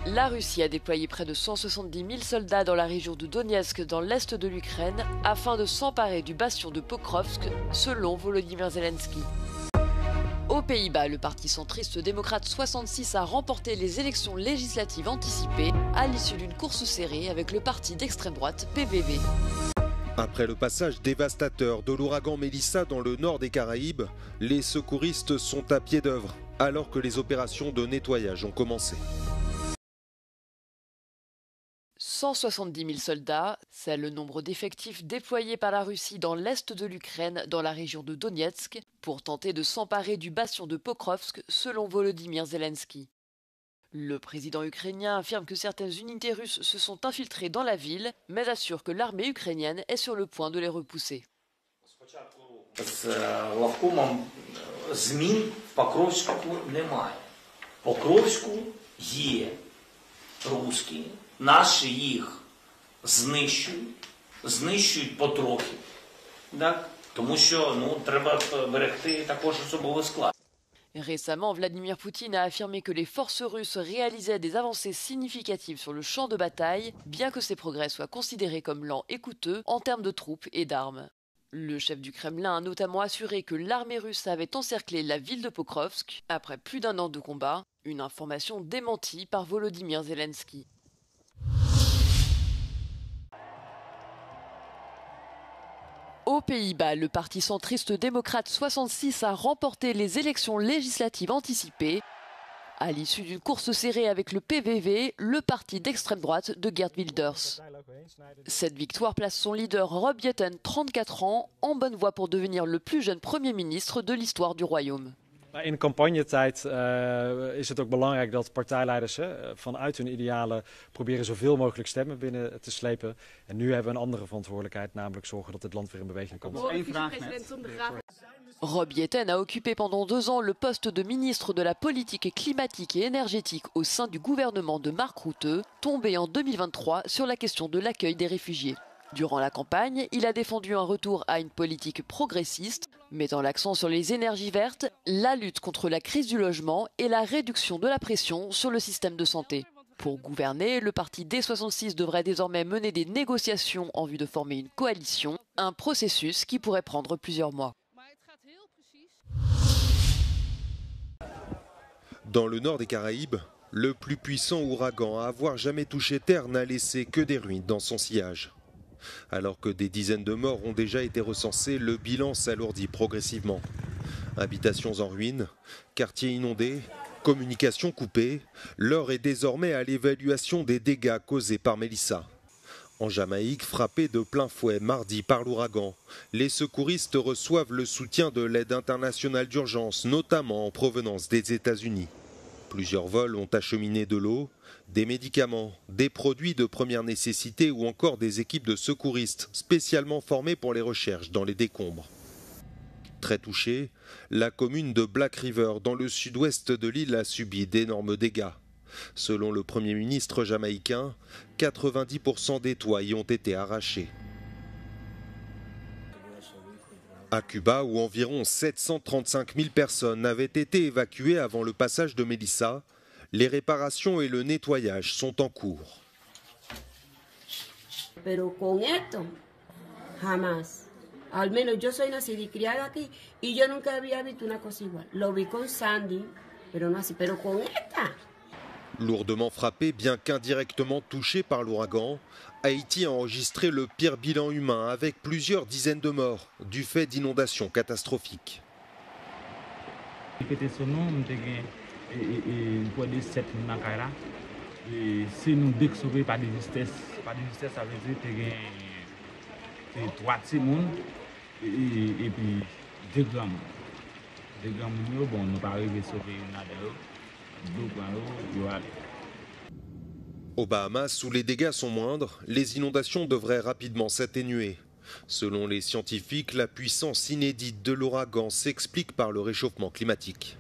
La Russie a déployé près de 170 000 soldats dans la région de Donetsk, dans l'est de l'Ukraine, afin de s'emparer du bastion de Pokrovsk, selon Volodymyr Zelensky. Aux Pays-Bas, le parti centriste démocrate 66 a remporté les élections législatives anticipées à l'issue d'une course serrée avec le parti d'extrême droite PVV. Après le passage dévastateur de l'ouragan Mélissa dans le nord des Caraïbes, les secouristes sont à pied d'œuvre alors que les opérations de nettoyage ont commencé. 170 000 soldats, c'est le nombre d'effectifs déployés par la Russie dans l'est de l'Ukraine, dans la région de Donetsk, pour tenter de s'emparer du bastion de Pokrovsk, selon Volodymyr Zelensky. Le président ukrainien affirme que certaines unités russes se sont infiltrées dans la ville, mais assure que l'armée ukrainienne est sur le point de les repousser. Наші їх знищують потрохи, тому що треба берегти також особовий склад. Récemment, Vladimir Poutine a affirmé que les forces russes réalisaient des avancées significatives sur le champ de bataille, bien que ces progrès soient considérés comme lents et coûteux en termes de troupes et d'armes. Le chef du Kremlin a notamment assuré que l'armée russe avait encerclé la ville de Pokrovsk après plus d'un an de combat, une information démentie par Volodymyr Zelensky. Aux Pays-Bas, le parti centriste démocrate 66 a remporté les élections législatives anticipées à l'issue d'une course serrée avec le PVV, le parti d'extrême droite de Geert Wilders. Cette victoire place son leader Rob Jetten, 34 ans, en bonne voie pour devenir le plus jeune premier ministre de l'histoire du royaume. In campagnetijd is het ook belangrijk dat partijleiders vanuit hun idealen proberen zoveel mogelijk stemmen binnen te slepen. En nu hebben we een andere verantwoordelijkheid, namelijk zorgen dat het land weer in beweging komt. Rob Jetten a occupé pendant 2 ans le poste de ministre de la politique climatique et énergétique au sein du gouvernement de Mark Rutte, tombé en 2023 sur la question de l'accueil des réfugiés. Durant la campagne, il a défendu un retour à une politique progressiste, mettant l'accent sur les énergies vertes, la lutte contre la crise du logement et la réduction de la pression sur le système de santé. Pour gouverner, le parti D66 devrait désormais mener des négociations en vue de former une coalition, un processus qui pourrait prendre plusieurs mois. Dans le nord des Caraïbes, le plus puissant ouragan à avoir jamais touché terre n'a laissé que des ruines dans son sillage. Alors que des dizaines de morts ont déjà été recensés, le bilan s'alourdit progressivement. Habitations en ruine, quartiers inondés, communications coupées, l'heure est désormais à l'évaluation des dégâts causés par Mélissa. En Jamaïque, frappée de plein fouet mardi par l'ouragan, les secouristes reçoivent le soutien de l'aide internationale d'urgence, notamment en provenance des États-Unis. Plusieurs vols ont acheminé de l'eau, des médicaments, des produits de première nécessité ou encore des équipes de secouristes spécialement formées pour les recherches dans les décombres. Très touchée, la commune de Black River dans le sud-ouest de l'île a subi d'énormes dégâts. Selon le Premier ministre jamaïcain, 90% des toits y ont été arrachés. À Cuba, où environ 735 000 personnes avaient été évacuées avant le passage de Mélissa, les réparations et le nettoyage sont en cours. Pero con esto, jamás. Al menos yo soy nacida y criada aquí y yo nunca había visto una cosa igual. Lo vi con Sandy, pero no así, pero con esta. Lourdement frappé, bien qu'indirectement touché par l'ouragan, Haïti a enregistré le pire bilan humain avec plusieurs dizaines de morts du fait d'inondations catastrophiques. Aux Bahamas, où les dégâts sont moindres, les inondations devraient rapidement s'atténuer. Selon les scientifiques, la puissance inédite de l'ouragan s'explique par le réchauffement climatique.